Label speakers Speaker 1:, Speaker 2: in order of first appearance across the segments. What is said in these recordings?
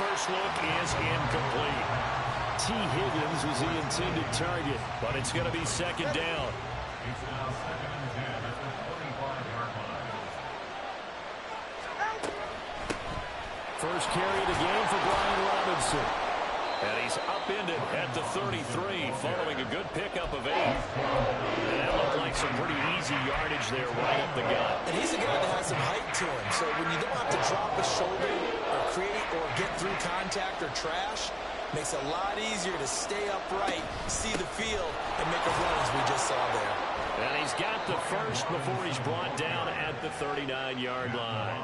Speaker 1: first look is incomplete. T. Higgins was the intended target, but it's going to be second down.
Speaker 2: It's now second and 10 at the 45-yard line.
Speaker 1: First carry of the game for Brian Robinson. And he's upended at the 33, following a good pickup of 8. And that looked like some pretty easy yardage there right up the gut.
Speaker 3: And he's a guy that has some height to him, so when you don't have to drop a shoulder or create or get through contact or trash, makes it a lot easier to stay upright, see the field, and make a run as we just saw there.
Speaker 1: And he's got the first before he's brought down at the 39-yard line.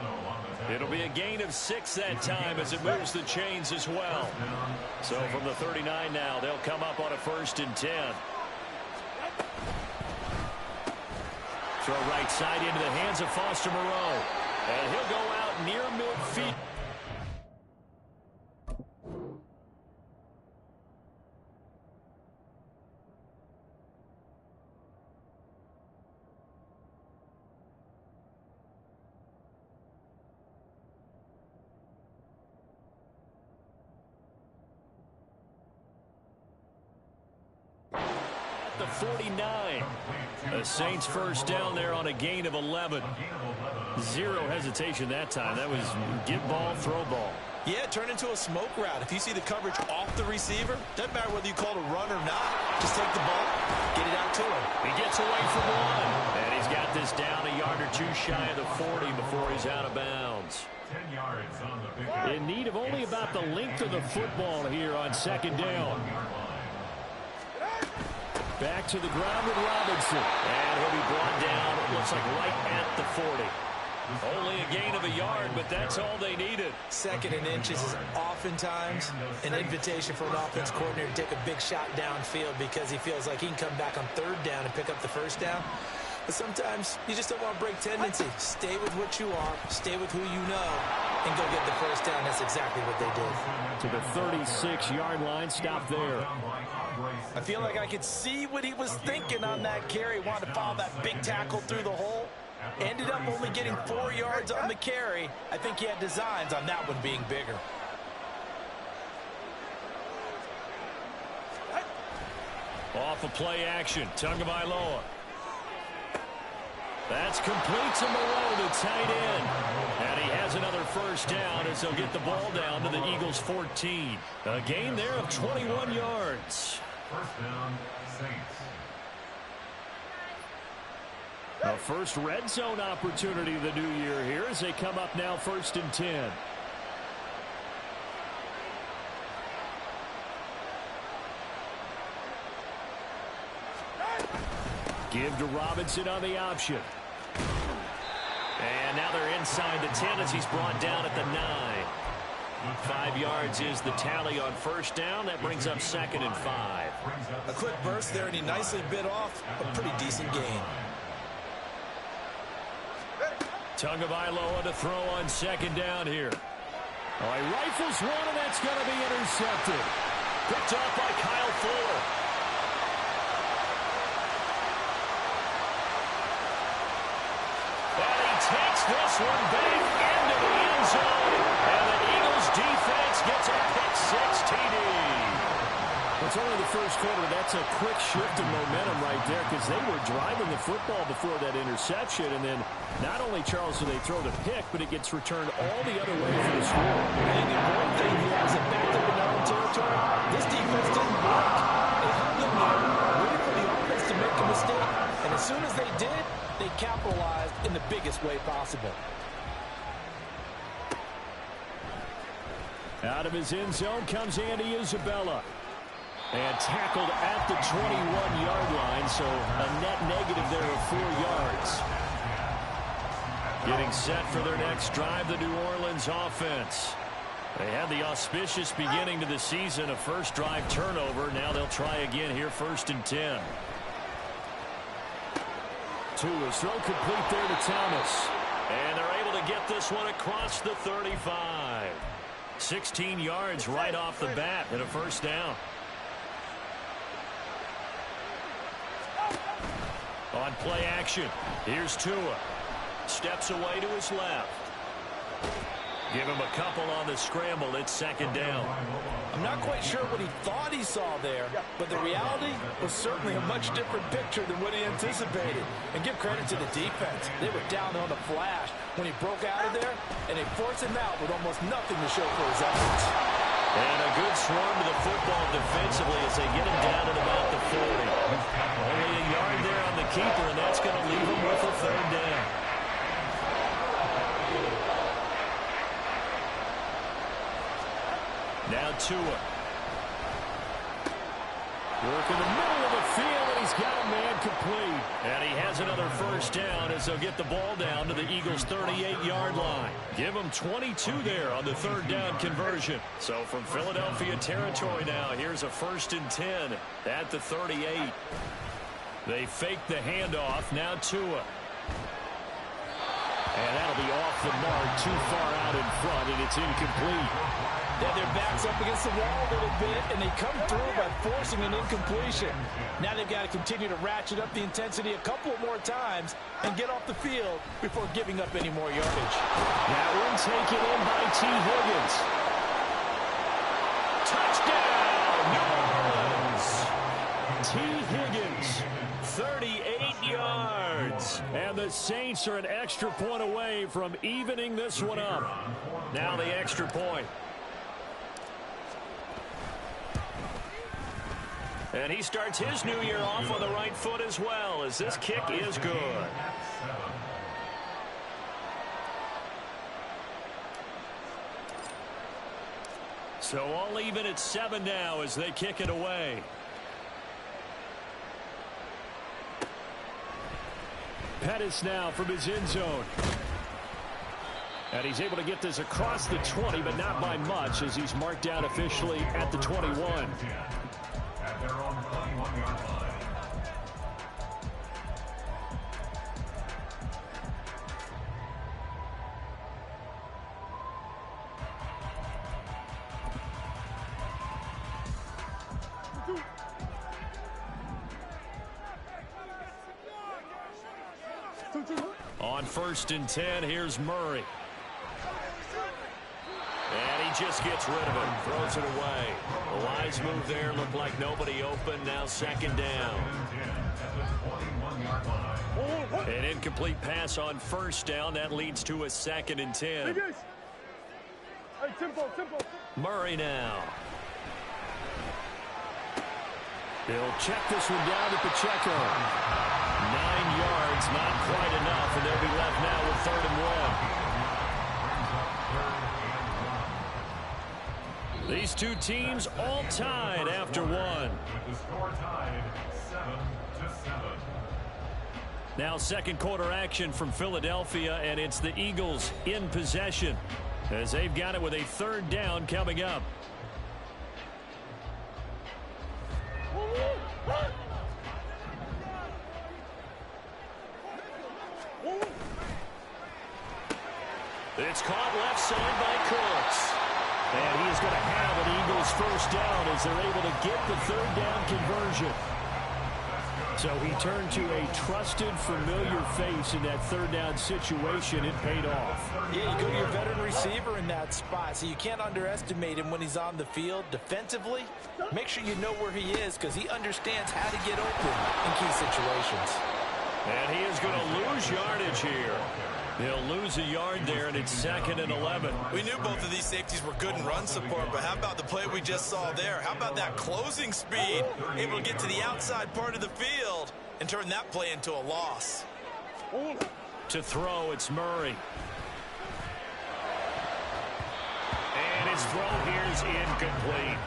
Speaker 1: It'll be a gain of 6 that time as it moves the chains as well. So from the 39 now, they'll come up on a 1st and 10. Throw right side into the hands of Foster Moreau. And he'll go out near midfield. The 49. The Saints first down there on a gain of 11. Zero hesitation that time. That was get ball, throw ball.
Speaker 3: Yeah, turn into a smoke route. If you see the coverage off the receiver, doesn't matter whether you call it a run or not. Just take the ball, get it out to him.
Speaker 1: He gets away from one. And he's got this down a yard or two shy of the 40 before he's out of bounds.
Speaker 2: 10 yards on the pickup.
Speaker 1: In need of only about the length of the football here on second down. Back to the ground with Robinson. And he'll be brought down, it looks like right at the 40. Only a gain of a yard, but that's all they needed.
Speaker 3: 2nd and inches is oftentimes an invitation for an offense coordinator to take a big shot downfield because he feels like he can come back on 3rd down and pick up the 1st down. But sometimes you just don't want to break tendency. Stay with what you are, stay with who you know, and go get the 1st down. That's exactly what they did.
Speaker 1: To the 36-yard line, stop there.
Speaker 3: I feel like I could see what he was thinking on that carry. Wanted to follow that big tackle through the hole. Ended up only getting 4 yards on the carry. I think he had designs on that one being bigger.
Speaker 1: Off of play action, Tagovailoa. That's complete to Moreau, the tight end. And he has another 1st down as they'll get the ball down to the Eagles' 14. A gain there of 21 yards.
Speaker 2: 1st down, Saints.
Speaker 1: A first red zone opportunity of the new year here as they come up now 1st and 10. Give to Robinson on the option. And now they're inside the 10 as he's brought down at the 9. 5 yards is the tally on 1st down. That brings up 2nd and 5.
Speaker 3: A quick burst there, and he nicely bit off a pretty decent gain.
Speaker 1: Tagovailoa to throw on 2nd down here. Oh, he rifles one, and that's going to be intercepted. Picked off by Kyle Fuller. And he takes this one back into the end zone. And the Eagles defense gets a pick-6 TD. It's only the 1st quarter. That's a quick shift in momentum right there because they were driving the football before that interception. And then not only, Charles, do they throw the pick, but it gets returned all the other way for the score.
Speaker 3: And one thing he has it backed up in their own territory. This defense didn't block. They hung in there, waited for the offense to make a mistake. And as soon as they did, they capitalized in the biggest way possible.
Speaker 1: Out of his end zone comes Andy Isabella. And tackled at the 21-yard line, so a net negative there of 4 yards. Getting set for their next drive, the New Orleans offense. They had the auspicious beginning to the season, a first drive turnover. Now they'll try again here, 1st and 10. Tua's throw complete there to Thomas. And they're able to get this one across the 35. 16 yards right off the bat and a 1st down. On play action, here's Tua. Steps away to his left. Give him a couple on the scramble. It's second down.
Speaker 3: I'm not quite sure what he thought he saw there, but the reality was certainly a much different picture than what he anticipated. And give credit to the defense. They were down on the flash when he broke out of there, and they forced him out with almost nothing to show for his efforts.
Speaker 1: And a good swarm to the football defensively as they get him down at about the 40. Only a yard there on the keeper, and that's going to leave him with a third down. Now Tua. Work in the middle of the field, and he's got a man complete. And he has another first down as they'll get the ball down to the Eagles' 38-yard line. Give them 22 there on the third down conversion. So from Philadelphia territory now, here's a 1st and 10 at the 38. They fake the handoff. Now Tua. And that'll be off the mark, too far out in front, and it's incomplete.
Speaker 3: They have their backs up against the wall a little bit, and they come through by forcing an incompletion. Now they've got to continue to ratchet up the intensity a couple more times and get off the field before giving up any more yardage.
Speaker 1: That one taken in by T. Higgins. Touchdown, New Orleans! T. Higgins, 38 yards. And the Saints are an extra point away from evening this one up. Now the extra point. And he starts his new year off on the right foot as well, as this kick is good. So all even at 7 now as they kick it away. Pettis now from his end zone. And he's able to get this across the 20, but not by much, as he's marked down officially at the 21.
Speaker 2: At their own 21-yard line.
Speaker 1: On 1st and 10, here's Murray. And he just gets rid of it, throws it away. The wise move there, looked like nobody open, now second down. An incomplete pass on 1st down, that leads to a 2nd and 10. Murray now. They'll check this one down to Pacheco. 9 yards, not quite enough, and they'll be left now with 3rd and 1. These two teams all tied after one.
Speaker 2: With the score tied 7-7.
Speaker 1: Now 2nd quarter action from Philadelphia, and it's the Eagles in possession as they've got it with a 3rd down coming up. It's caught left side by Cooks. And he's going to have an Eagles 1st down as they're able to get the 3rd down conversion. So he turned to a trusted, familiar face in that 3rd down situation. It paid off.
Speaker 3: Yeah, you go to your veteran receiver in that spot, so you can't underestimate him when he's on the field. Defensively, make sure you know where he is because he understands how to get open in key situations.
Speaker 1: And he is going to lose yardage here. He'll lose a yard there, and it's 2nd and 11.
Speaker 4: We knew both of these safeties were good in run support, but how about the play we just saw there? How about that closing speed? Able to get to the outside part of the field and turn that play into a loss.
Speaker 1: To throw, it's Murray. And his throw here is incomplete.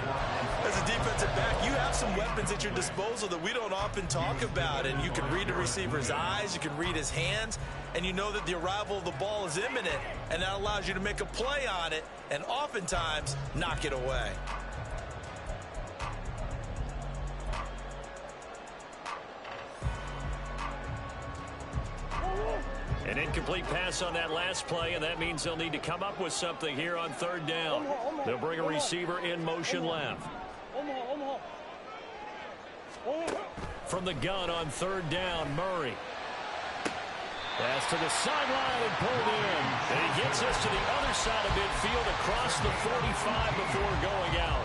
Speaker 4: As a defensive back, you have some weapons at your disposal that we don't often talk about, and you can read a receiver's eyes, you can read his hands, and you know that the arrival of the ball is imminent, and that allows you to make a play on it and oftentimes knock it away.
Speaker 1: An incomplete pass on that last play, and that means they'll need to come up with something here on 3rd down. They'll bring a receiver in motion left. From the gun on 3rd down, Murray. Pass to the sideline and pulled in. And he gets us to the other side of midfield across the 45 before going out.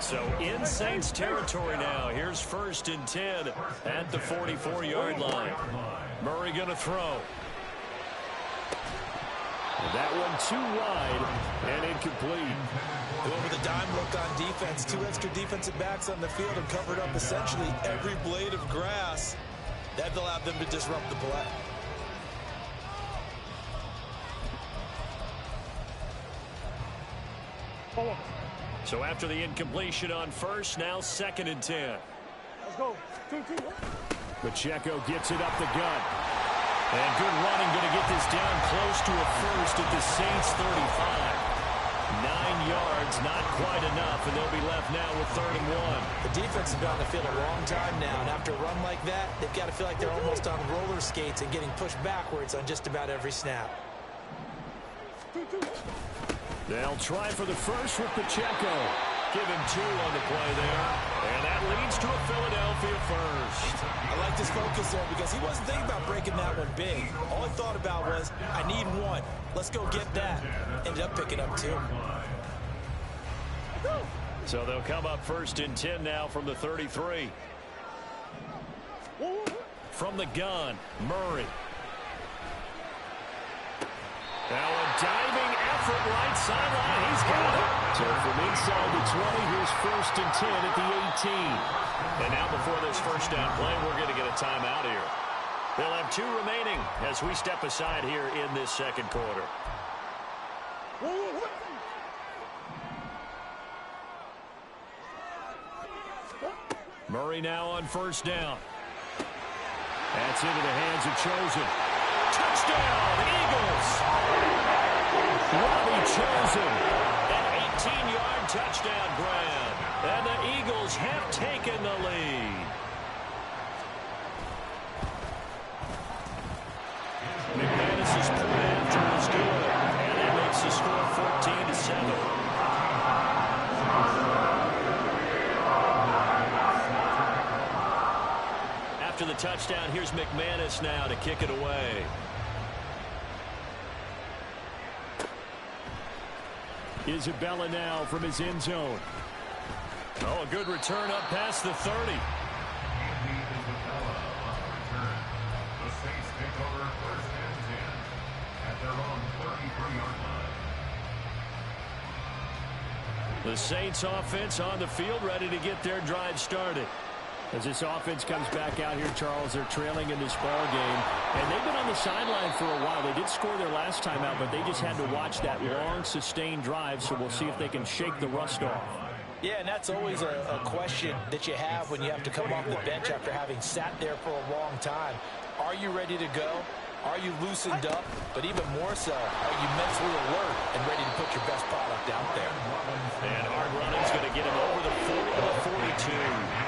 Speaker 1: So in Saints territory now. Here's 1st and 10 at the 44-yard line. Murray going to throw. That one too wide and incomplete.
Speaker 3: Going with a dime look on defense. 2 extra defensive backs on the field and covered up essentially every blade of grass. That allowed them to disrupt the play.
Speaker 1: So after the incompletion on 1st, now 2nd and 10.
Speaker 5: Let's go. 2-2.
Speaker 1: Pacheco gets it up the gut. And good running, going to get this down close to a 1st at the Saints 35. 9 yards, not quite enough, and they'll be left now with 3rd and 1.
Speaker 3: The defense has been on the field a long time now, and after a run like that, they've got to feel like they're almost on roller skates and getting pushed backwards on just about every snap.
Speaker 1: They'll try for the 1st with Pacheco. Give him 2 on the play there. And that leads to a Philadelphia 1st.
Speaker 3: I like this focus there because he wasn't thinking about breaking that one big. All he thought about was, I need 1. Let's go get that. Ended up picking up 2.
Speaker 1: So they'll come up 1st and 10 now from the 33. From the gun, Murray. Now a diving effort right sideline. He's got it. So from inside the 20, here's 1st and 10 at the 18. And now before this 1st down play, we're going to get a timeout here. They'll have 2 remaining as we step aside here in this 2nd quarter. Murray now on 1st down. That's into the hands of Chosen. Touchdown, Eagles! Robbie Chosen, an 18-yard touchdown grab. And the Eagles have taken the lead. McManus's point after is good. And that makes the score 14-7. After the touchdown, here's McManus now to kick it away. Isabella now from his end zone. Oh, a good return up past the 30.
Speaker 2: The Saints take over 1st and 10 at their own 33-yard line.
Speaker 1: The Saints offense on the field, ready to get their drive started. As this offense comes back out here, Charles, they're trailing in this ball game. And they've been on the sideline for a while. They did score their last time out, but they just had to watch that long, sustained drive. So we'll see if they can shake the rust off.
Speaker 3: Yeah, and that's always a question that you have when you have to come off the bench after having sat there for a long time. Are you ready to go? Are you loosened up? But even more so, are you mentally alert and ready to put your best product out there?
Speaker 1: And hard running's going to get him over the 40 to the 42.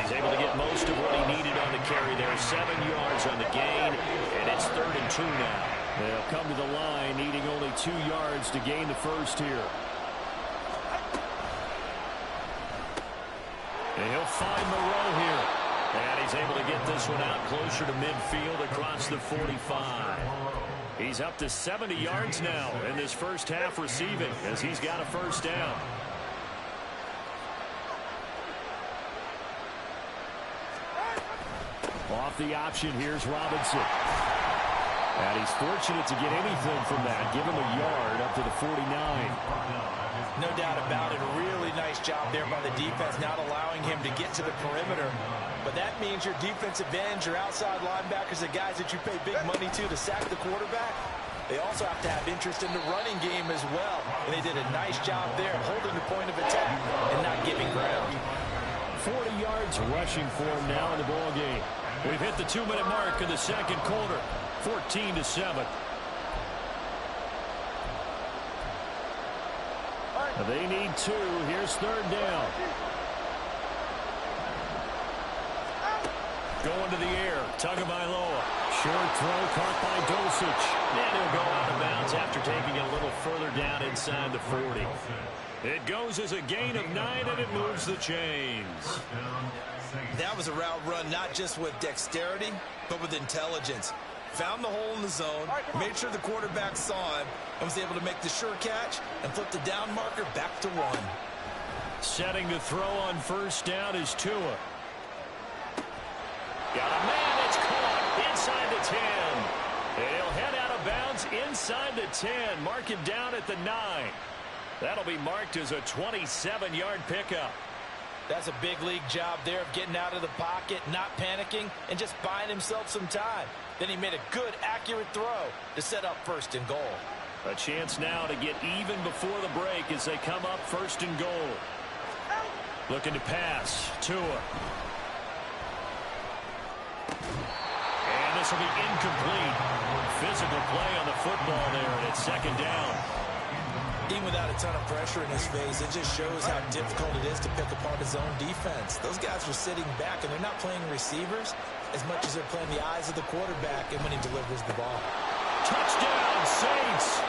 Speaker 1: He's able to get most of what he needed on the carry there. 7 yards on the gain, and it's 3rd and 2 now. They'll come to the line, needing only 2 yards to gain the 1st here. And he'll find Moreau here. And he's able to get this one out closer to midfield across the 45. He's up to 70 yards now in this 1st half receiving as he's got a 1st down. Off the option, here's Robinson. And he's fortunate to get anything from that. Give him a yard up to the 49.
Speaker 3: No doubt about it. A really nice job there by the defense, not allowing him to get to the perimeter. But that means your defensive ends, your outside linebackers, the guys that you pay big money to sack the quarterback, they also have to have interest in the running game as well. And they did a nice job there, holding the point of attack and not giving ground.
Speaker 1: 40 yards rushing for him now in the ball game. We've hit the 2-minute mark in the 2nd quarter. 14-7. They need 2. Here's 3rd down. Going to the air. Tagovailoa. Short throw caught by Dulcich. And he'll go out of bounds after taking it a little further down inside the 40. It goes as a gain of 9, and it moves the chains.
Speaker 3: That was a route run not just with dexterity, but with intelligence.
Speaker 4: found the hole in the zone, made sure the quarterback saw him, and was able to make the sure catch and flip the down marker back to 1.
Speaker 1: Setting to throw on first down is Tua. Got a man that's caught inside the 10. And he'll head out of bounds inside the 10. Mark him down at the 9. That'll be marked as a 27-yard pickup.
Speaker 3: That's a big league job there of getting out of the pocket, not panicking, and just buying himself some time. Then he made a good, accurate throw to set up first and goal.
Speaker 1: A chance now to get even before the break as they come up first and goal. Looking to pass. Tua. And this will be incomplete. Physical play on the football there, and it's second down.
Speaker 3: Even without a ton of pressure in his face, it just shows how difficult it is to pick apart his own defense. Those guys are sitting back, and they're not playing receivers as much as they're playing the eyes of the quarterback and when he delivers the ball.
Speaker 1: Touchdown, Saints!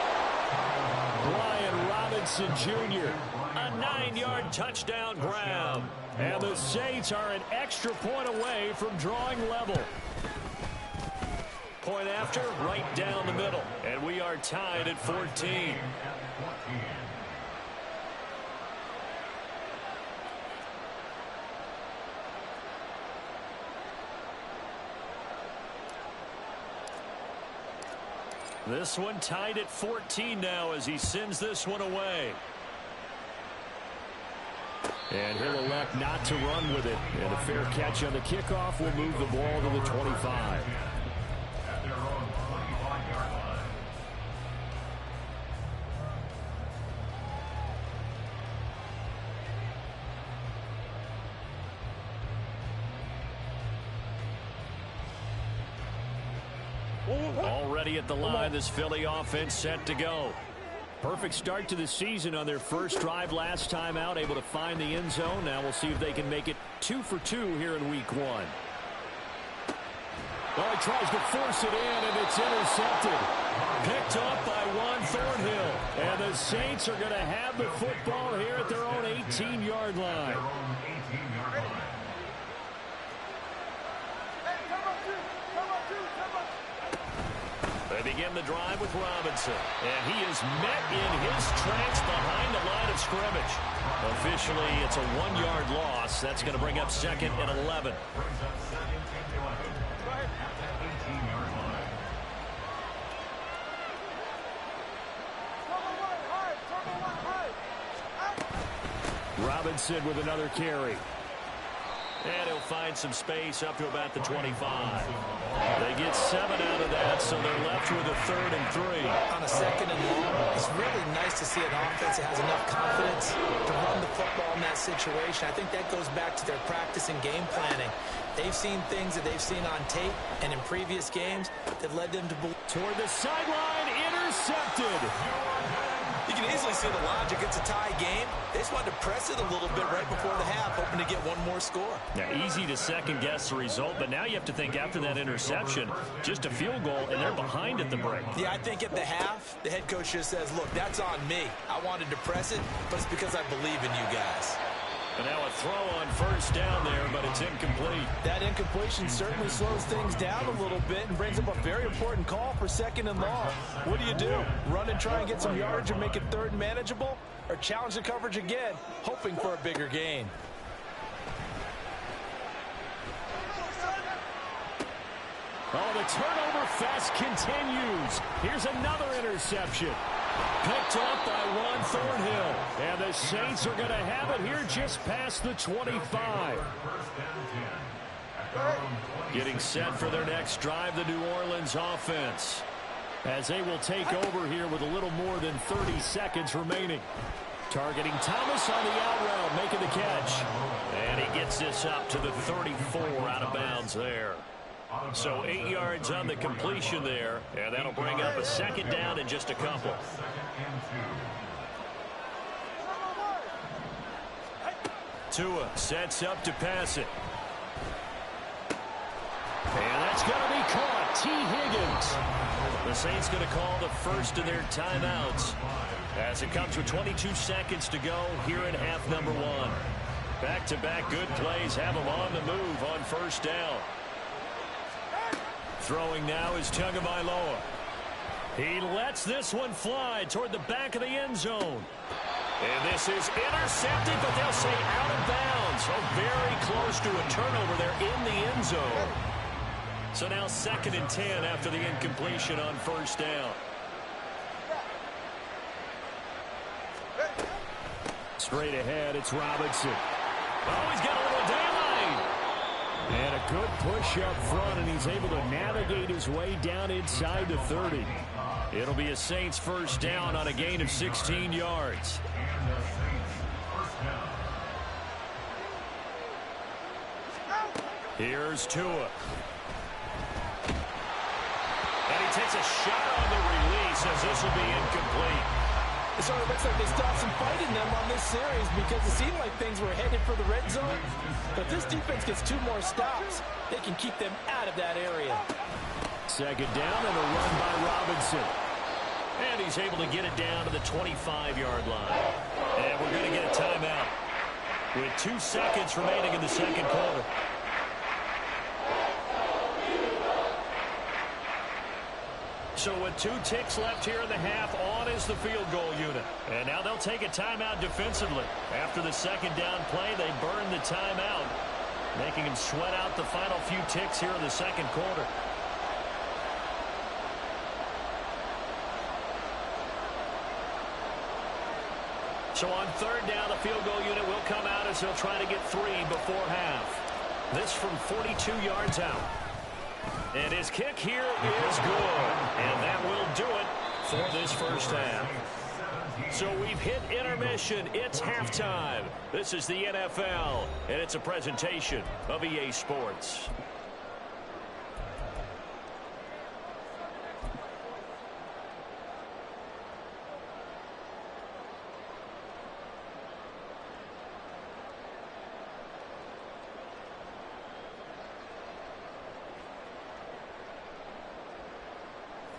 Speaker 1: Brian Robinson Jr., a 9-yard touchdown grab. And the Saints are an extra point away from drawing level. Point after, right down the middle. And we are tied at 14. This one tied at 14 now as he sends this one away. And he'll elect not to run with it. And a fair catch on the kickoff will move the ball to the 25.
Speaker 2: At their own 25-yard line.
Speaker 1: Already at the line, this Philly offense set to go. Perfect start to the season on their first drive last time out, able to find the end zone. Now we'll see if they can make it 2 for 2 here in week 1. Well, he tries to force it in, and it's intercepted. Picked up by Juan Thornhill. And the Saints are going to have the football here at their own 18-yard line. They begin the drive with Robinson. And he is met in his tracks behind the line of scrimmage. Officially, it's a 1-yard loss. That's going to bring up second and 11. Robinson with another carry. And he'll find some space up to about the 25. They get 7 out of that, so they're left with a 3rd and 3.
Speaker 3: On a second and long, it's really nice to see an offense that has enough confidence to run the football in that situation. I think that goes back to their practice and game planning. They've seen things that they've seen on tape and in previous games that led them to...
Speaker 1: Toward the sideline, intercepted.
Speaker 3: You can easily see the logic. It's a tie game. They just wanted to press it a little bit right before the half, hoping to get one more score.
Speaker 1: Now, easy to second-guess the result, but now you have to think after that interception, just a field goal, and they're behind at the break.
Speaker 3: Yeah, I think at the half, the head coach just says, look, that's on me. I wanted to press it, but it's because I believe in you guys.
Speaker 1: And now a throw on first down there, but it's incomplete.
Speaker 3: That incompletion certainly slows things down a little bit and brings up a very important call for second and long. What do? Run and try and get some yardage and make it third and manageable? Or challenge the coverage again, hoping for a bigger gain?
Speaker 1: Oh, the turnover fest continues. Here's another interception. Picked up by Juan Thornhill. And the Saints are going to have it here just past the 25. Getting set for their next drive, the New Orleans offense, as they will take over here with a little more than 30 seconds remaining. Targeting Thomas on the out route, making the catch. And he gets this up to the 34 out of bounds there. So 8 yards on the completion there, and that'll bring up a second down in just a couple. Tua sets up to pass it. And that's going to be caught. T. Higgins. The Saints going to call the first of their timeouts as it comes with 22 seconds to go here in half number 1. Back-to-back good plays have them on the move on first down. Throwing now is Tagovailoa. He lets this one fly toward the back of the end zone. And this is intercepted, but they'll say out of bounds. So very close to a turnover there in the end zone. So now 2nd and 10 after the incompletion on first down. Straight ahead, it's Robinson. Oh, he's got a little daylight. And a good push up front, and he's able to navigate his way down inside the 30. It'll be a Saints first down on a gain of 16 yards. Here's Tua. And he takes a shot on the release as this will be incomplete.
Speaker 3: So it looks like they stopped some fight in them on this series because it seemed like things were headed for the red zone. But this defense gets 2 more stops. They can keep them out of that area.
Speaker 1: 2nd down and a run by Robinson. And he's able to get it down to the 25-yard line. And we're going to get a timeout with 2 seconds remaining in the second quarter. So with 2 ticks left here in the half, on is the field goal unit. And now they'll take a timeout defensively. After the 2nd down play, they burn the timeout, making them sweat out the final few ticks here in the second quarter. So on 3rd down, the field goal unit will come out as they'll try to get 3 before half. This from 42 yards out. And his kick here is good. And that will do it for this first half. So we've hit intermission. It's halftime. This is the NFL, and it's a presentation of EA Sports.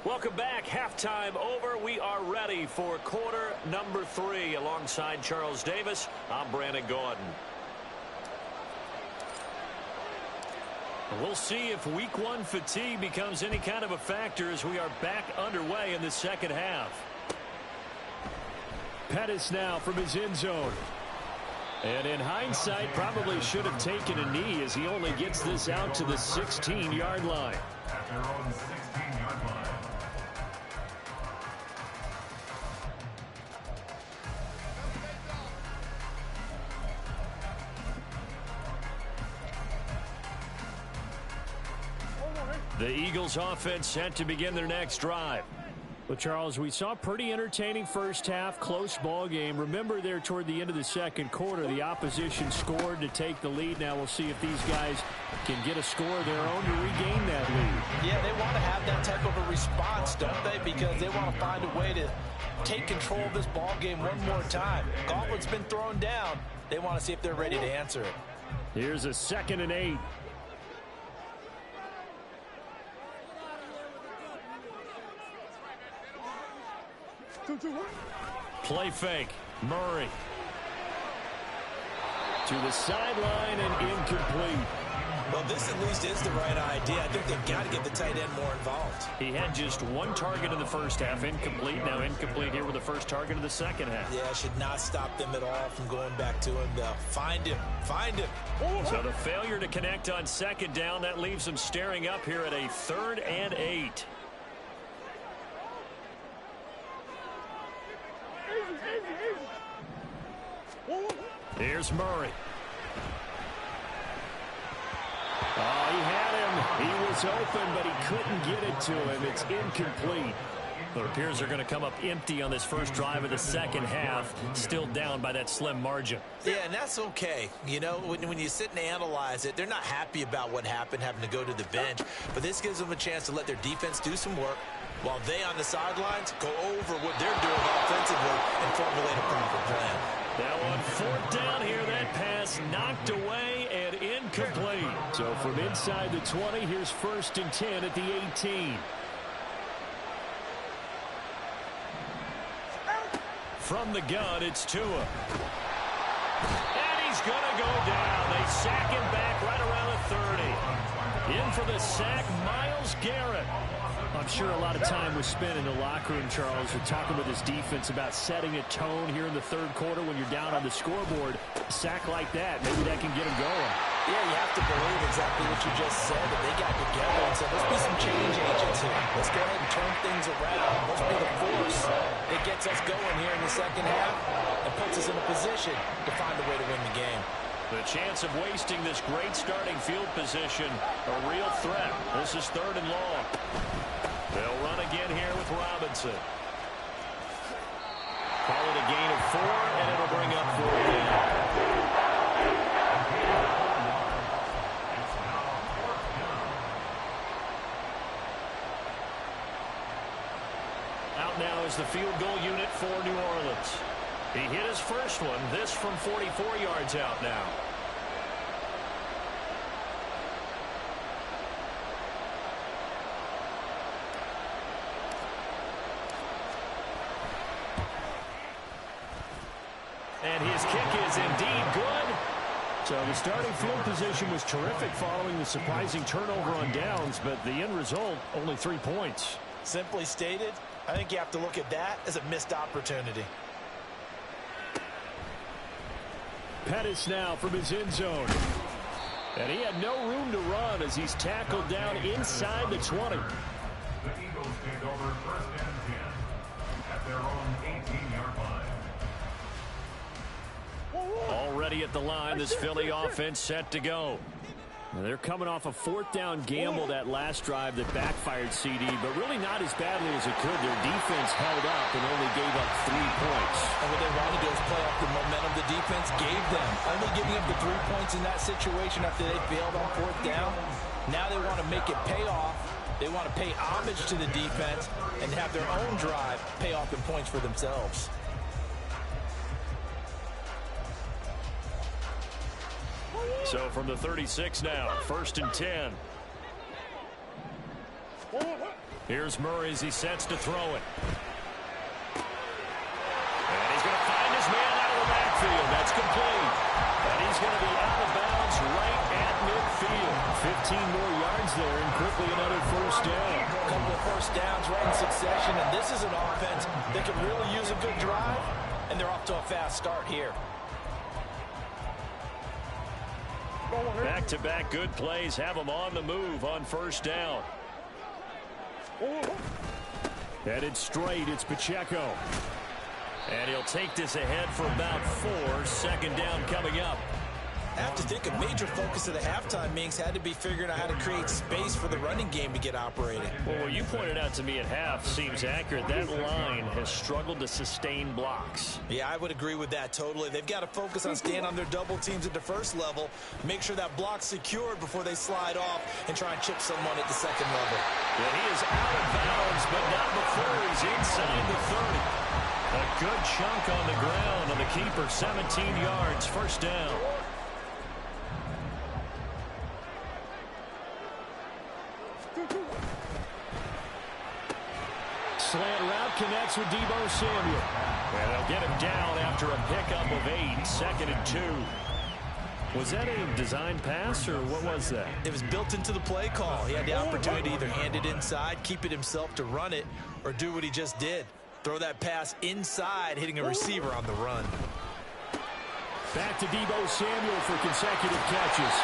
Speaker 1: Welcome back. Halftime over. We are ready for quarter number 3. Alongside Charles Davis, I'm Brandon Gaudin. We'll see if week 1 fatigue becomes any kind of a factor as we are back underway in the second half. Pettis now from his end zone. And in hindsight, probably should have taken a knee as he only gets this out to the 16-yard line.
Speaker 2: At their own 16-yard line.
Speaker 1: The Eagles offense set to begin their next drive. Well, Charles, we saw a pretty entertaining first half, close ball game. Remember there toward the end of the second quarter, the opposition scored to take the lead. Now we'll see if these guys can get a score of their own to regain that lead.
Speaker 3: Yeah, they want to have that type of a response, don't they? Because they want to find a way to take control of this ball game one more time. Gauntlet's been thrown down. They want to see if they're ready to answer it.
Speaker 1: Here's a 2nd and 8. Play fake. Murray. To the sideline and incomplete.
Speaker 3: Well, this at least is the right idea. I think they've got to get the tight end more involved.
Speaker 1: He had just 1 target in the first half. Incomplete. Now incomplete here with the first target of the second half.
Speaker 3: Yeah, should not stop them at all from going back to him. Find him. Find him.
Speaker 1: So the failure to connect on 2nd down, that leaves them staring up here at a 3rd and 8. Here's Murray. Oh, he had him. He was open, but he couldn't get it to him. It's incomplete. It appears they're going to come up empty on this first drive of the second half, still down by that slim margin.
Speaker 3: Yeah, and that's okay. You know, when you sit and analyze it, they're not happy about what happened, having to go to the bench. But this gives them a chance to let their defense do some work while they on the sidelines go over what they're doing offensively and formulate a proper plan.
Speaker 1: Now on 4th down here, that pass knocked away and incomplete. So from inside the 20, here's 1st and 10 at the 18. From the gun, it's Tua. And he's going to go down. They sack him back right around the 30. In for the sack, Myles Garrett. I'm sure a lot of time was spent in the locker room, Charles, with talking with his defense about setting a tone here in the third quarter when you're down on the scoreboard. A sack like that, maybe that can get him going.
Speaker 3: Yeah, you have to believe exactly what you just said, that they got together and said, let's be some change agents here. Let's go ahead and turn things around. Let's be the force that gets us going here in the second half and puts us in a position to find a way to win the game.
Speaker 1: The chance of wasting this great starting field position, a real threat. This is 3rd and long. They'll run again here with Robinson. Call it a gain of 4, and it'll bring up 4th down. Out now is the field goal unit for New Orleans. He hit his first one, this from 44 yards out now. And his kick is indeed good. So the starting field position was terrific following the surprising turnover on downs, but the end result, only 3 points.
Speaker 3: Simply stated, I think you have to look at that as a missed opportunity.
Speaker 1: Pettis now from his end zone. And he had no room to run as he's tackled down inside the 20.
Speaker 2: The Eagles take over 1st and 10 at their own 18-yard line.
Speaker 1: Already at the line, this Philly offense set to go. Now they're coming off a 4th down gamble that last drive that backfired CD, but really not as badly as it could. Their defense held up and only gave up 3 points.
Speaker 3: And what they wanted to do is play off the momentum the defense gave them. Only giving up the 3 points in that situation after they failed on 4th down. Now they want to make it pay off. They want to pay homage to the defense and have their own drive pay off in points for themselves.
Speaker 1: So from the 36 now, 1st and 10. Here's Murray as he sets to throw it. And he's going to find his man out of the backfield. That's complete. And he's going to be out of bounds right at midfield. 15 more yards there and quickly another 1st down.
Speaker 3: A couple of 1st downs right in succession, and this is an offense that can really use a good drive, and they're off to a fast start here.
Speaker 1: Back-to-back good plays have them on the move on 1st down. Headed straight, it's Pacheco. And he'll take this ahead for about 4. 2nd down coming up.
Speaker 3: I have to think a major focus of the halftime meetings had to be figuring out how to create space for the running game to get operating.
Speaker 1: Well, what you pointed out to me at half seems accurate. That line has struggled to sustain blocks.
Speaker 3: Yeah, I would agree with that totally. They've got to focus on staying on their double teams at the 1st level, make sure that block's secured before they slide off and try and chip someone at the 2nd level.
Speaker 1: Well, he is out of bounds, but not before he's inside the 30. A good chunk on the ground on the keeper, 17 yards, 1st down. Slant route connects with Deebo Samuel. And they'll get him down after a pickup of 8, 2nd and 2. Was that a design pass, or what was that?
Speaker 3: It was built into the play call. He had the opportunity to either hand it inside, keep it himself to run it, or do what he just did. Throw that pass inside, hitting a receiver on the run.
Speaker 1: Back to Deebo Samuel for consecutive catches.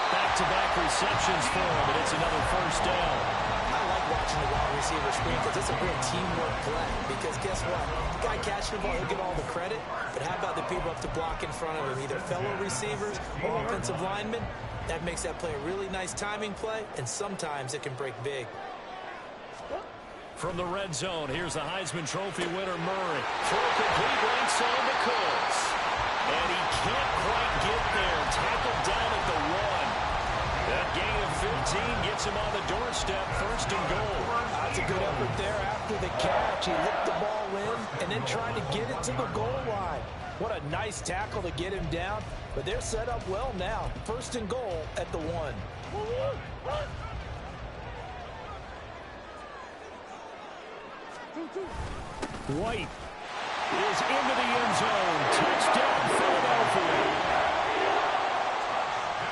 Speaker 1: Back-to-back receptions for him, and it's another 1st down.
Speaker 3: I like watching the wide receiver screen because it's a real teamwork play. Because guess what? The guy catching the ball, he'll get all the credit. But how about the people up to block in front of him, either fellow receivers or offensive linemen? That makes that play a really nice timing play, and sometimes it can break big.
Speaker 1: From the red zone, here's the Heisman Trophy winner, Murray. Throw complete right side to Coles. And he can't quite get there. Tackled down at the 1. That gain of 15 gets him on the doorstep, 1st and goal.
Speaker 3: That's a good effort there after the catch. He licked the ball in and then tried to get it to the goal line. What a nice tackle to get him down. But they're set up well now. 1st and goal at the 1.
Speaker 1: White is into the end zone. Touchdown, Philadelphia.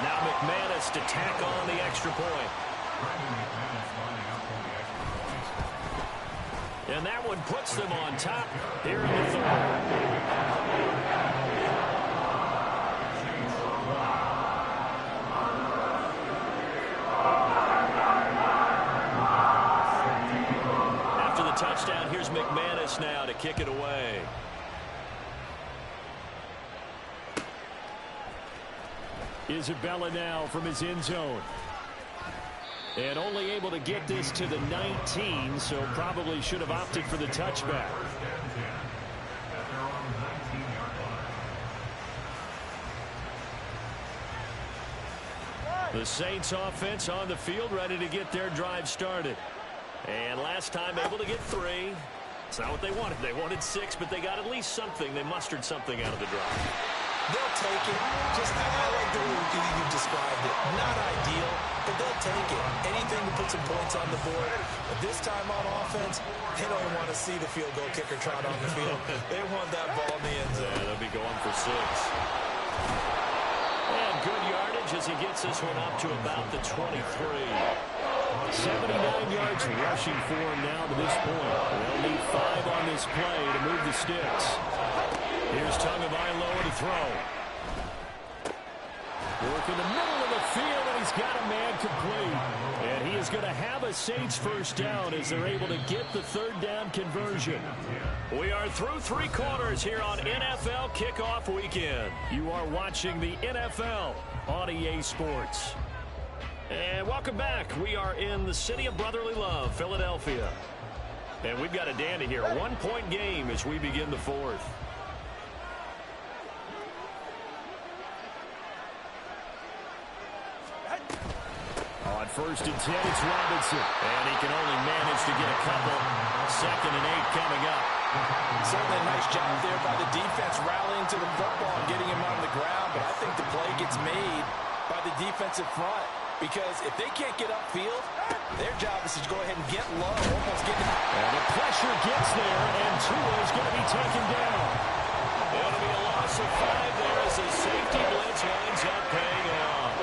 Speaker 1: Now McManus to tack on the extra point. And that one puts them on top here in the third. Touchdown. Here's McManus now to kick it away. Isabella now from his end zone. And only able to get this to the 19, so probably should have opted for the touchback. The Saints offense on the field, ready to get their drive started. And last time able to get 3. It's not what they wanted. They wanted 6, but they got at least something. They mustered something out of the drive.
Speaker 3: They'll take it. Just I like the way you described it. Not ideal, but they'll take it. Anything to put some points on the board. But this time on offense, they don't want to see the field goal kicker trot on the field. They want that ball in the end zone.
Speaker 1: Yeah, they'll be going for 6. And good yardage as he gets this one up to about the 23. 79 yards rushing for him now to this point. They'll need 5 on this play to move the sticks. Here's Tagovailoa to throw. Work in the middle of the field, and he's got a man complete. And he is going to have a Saints first down as they're able to get the third down conversion. We are through 3 quarters here on NFL Kickoff Weekend. You are watching the NFL on EA Sports. And welcome back. We are in the city of brotherly love, Philadelphia. And we've got a dandy here. A 1-point game as we begin the 4th. On 1st and 10, it's Robinson. And he can only manage to get a couple. 2nd and 8 coming up.
Speaker 3: Certainly a nice job there by the defense rallying to the football and getting him on the ground. But I think the play gets made by the defensive front. Because if they can't get upfield, their job is to go ahead and get low, almost get it.
Speaker 1: And the pressure gets there, and Tua is going to be taken down. It'll be a loss of 5 there as the safety blitz winds up paying off.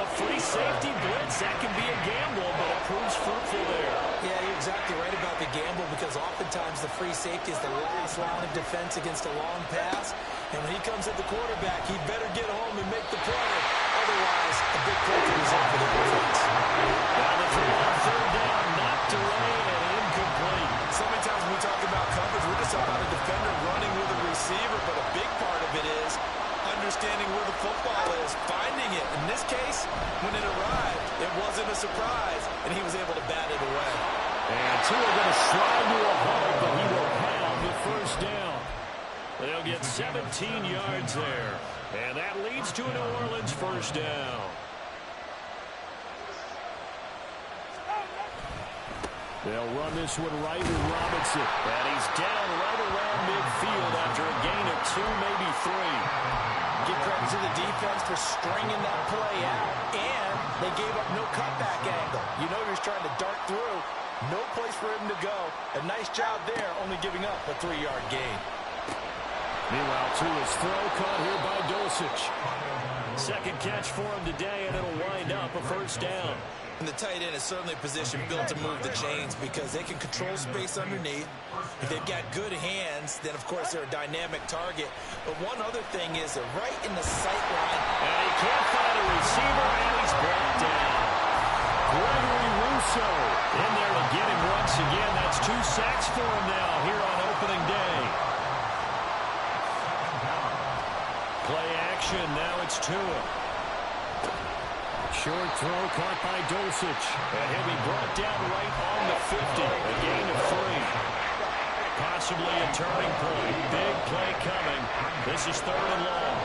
Speaker 1: A free safety blitz, that can be a gamble, but it proves fruitful there.
Speaker 3: Yeah, you're exactly right about the gamble because oftentimes the free safety is the last line of defense against a long pass. And when he comes at the quarterback, he better get home and make the play. Otherwise, a big play to result for the defense.
Speaker 1: Now the throw on 3rd down, knocked away and incomplete.
Speaker 4: So many times when we talk about coverage, we're just talking about a defender running with a receiver, but a big part of it is understanding where the football is, finding it. In this case, when it arrived, it wasn't a surprise, and he was able to bat it away.
Speaker 1: And Tua going to slide to a hole, but he will have the first down. They'll get 17 yards there. And that leads to a New Orleans first down. They'll run this one right with Robinson. And he's down right around midfield after a gain of 2, maybe 3.
Speaker 3: Give credit to the defense for stringing that play out. And they gave up no cutback angle. You know he was trying to dart through. No place for him to go. A nice job there, only giving up a 3-yard gain.
Speaker 1: Meanwhile, Tua's throw caught here by Dulcich. 2nd catch for him today, and it'll wind up a first down.
Speaker 3: And the tight end is certainly a position built to move the chains because they can control space underneath. If they've got good hands, then, of course, they're a dynamic target. But one other thing is they're right in the sight line.
Speaker 1: And he can't find a receiver, and he's brought down. Gregory Rousseau in there to get him once again. That's 2 sacks for him now here on opening day. Play action, now it's Tua. Short throw caught by Dulcich. And he'll be brought down right on the 50. A gain of 3. Possibly a turning point. Big play coming. This is 3rd and long.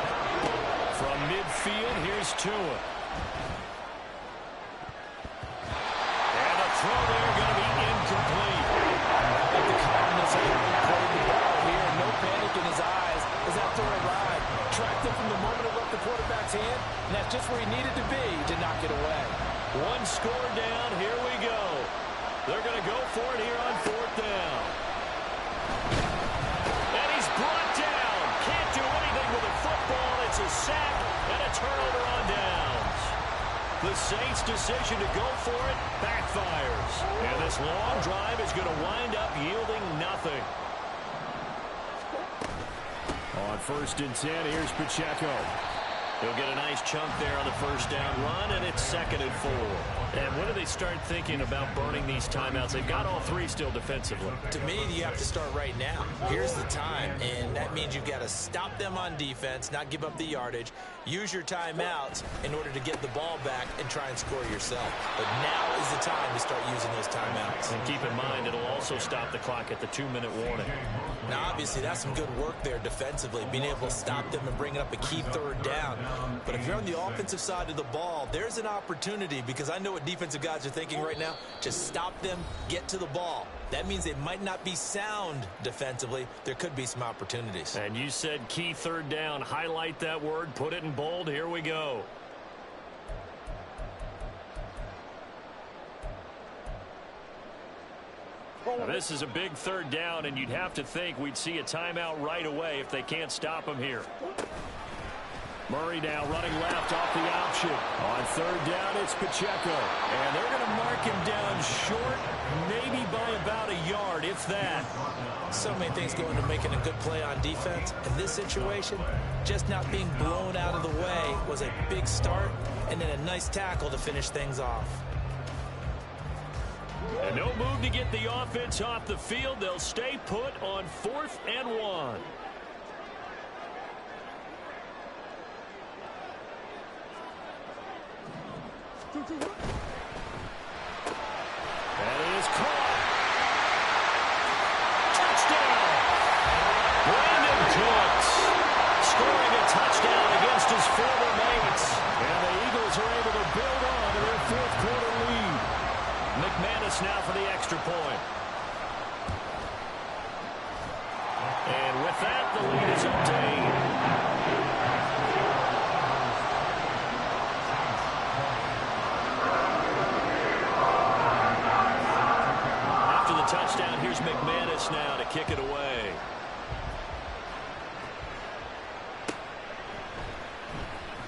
Speaker 1: From midfield, here's Tua. And a throw there going to be incomplete.
Speaker 3: Like the calmness of how he played the ball here. No panic in his eyes as that throw arrived. Tracked it from the moment it left the quarterback's hand, and that's just where he needed to be to knock it away.
Speaker 1: 1 score down, here we go. They're going to go for it here on 4th down. And he's brought down. Can't do anything with the football. It's a sack and a turnover on down. Saints' decision to go for it backfires. And this long drive is going to wind up yielding nothing. On 1st and 10, here's Pacheco. He'll get a nice chunk there on the first down run, and it's 2nd and 4. And when do they start thinking about burning these timeouts? They've got all 3 still defensively.
Speaker 3: To me, you have to start right now. Here's the time, and that means you've got to stop them on defense, not give up the yardage, use your timeouts in order to get the ball back and try and score yourself. But now is the time to start using those timeouts.
Speaker 1: And keep in mind, it'll also stop the clock at the 2-minute warning.
Speaker 3: Now, obviously, that's some good work there defensively, being able to stop them and bring up a key 3rd down. But if you're on the offensive side of the ball, there's an opportunity, because I know what defensive guys are thinking right now. Just stop them, get to the ball. That means they might not be sound defensively. There could be some opportunities.
Speaker 1: And you said key 3rd down. Highlight that word, put it in bold. Here we go. Now, this is a big 3rd down, and you'd have to think we'd see a timeout right away if they can't stop him here. Murray now running left off the option. On 3rd down, it's Pacheco. And they're going to mark him down short, maybe by about a yard, if that.
Speaker 3: So many things go into making a good play on defense. In this situation, just not being blown out of the way was a big start, and then a nice tackle to finish things off.
Speaker 1: And no move to get the offense off the field. They'll stay put on 4th and 1. That is caught. Touchdown. Brandon Cooks scoring a touchdown against his former mates. And the Eagles are able to build on to their 4th quarter lead. McManus now for the extra point. And with that, the lead is obtained. After the touchdown, here's McManus now to kick it away.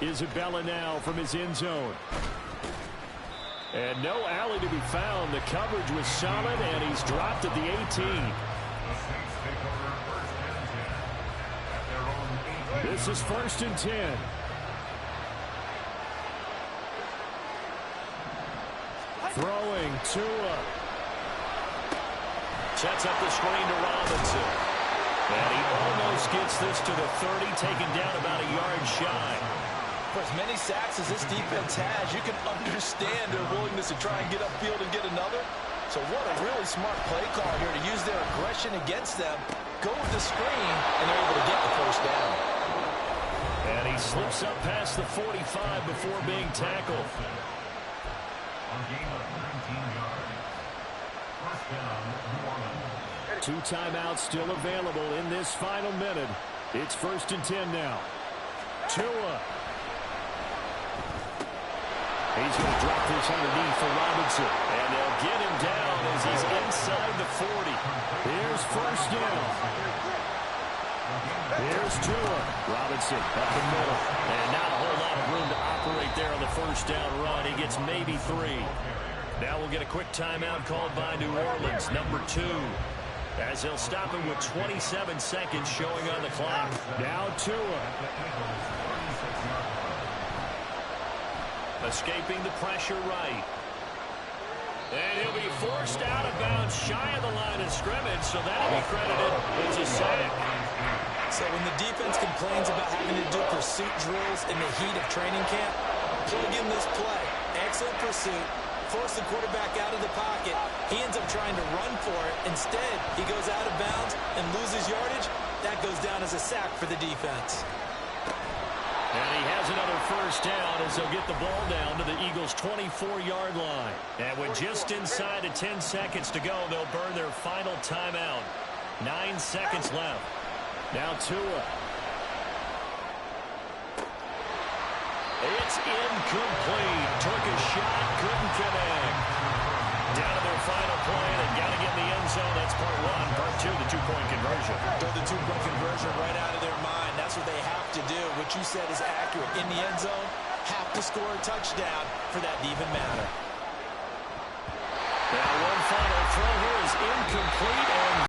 Speaker 1: Isabella now from his end zone. And no alley to be found. The coverage was solid, and he's dropped at the 18. This is 1st and 10. Throwing Tua. Sets up the screen to Robinson. And he almost gets this to the 30, taken down about a yard shy.
Speaker 3: For as many sacks as this defense has, you can understand their willingness to try and get upfield and get another. So what a really smart play call here to use their aggression against them, go with the screen, and they're able to get the 1st down.
Speaker 1: And he slips up past the 45 before being tackled.
Speaker 2: A gain of 19 yards. 1st down, New Orleans.
Speaker 1: 2 timeouts still available in this final minute. It's 1st and 10 now. Tua. He's going to drop this underneath for Robinson. And they'll get him down as he's inside the 40. Here's 1st down. Here's Tua. Robinson up the middle. And not a whole lot of room to operate there on the 1st down run. He gets maybe 3. Now we'll get a quick timeout called by New Orleans, number 2. As they'll stop him with 27 seconds showing on the clock. Now Tua. Escaping the pressure right. And he'll be forced out of bounds shy of the line of scrimmage, so that'll be credited as a sack.
Speaker 3: So when the defense complains about having to do pursuit drills in the heat of training camp, plug in this play. Excellent pursuit. Force the quarterback out of the pocket. He ends up trying to run for it. Instead, he goes out of bounds and loses yardage. That goes down as a sack for the defense.
Speaker 1: And he has another 1st down as they'll get the ball down to the Eagles' 24-yard line. And with just inside of 10 seconds to go, they'll burn their final timeout. 9 seconds left. Now Tua. It's incomplete. Took a shot, couldn't connect. Down to their final play, and got to get in the end zone. That's part 1. Part 2, the 2-point conversion.
Speaker 3: Throw the 2-point conversion right out of their mind. That's what they have to do. What you said is accurate. In the end zone, have to score a touchdown for that to even matter.
Speaker 1: Now one final throw here is incomplete, and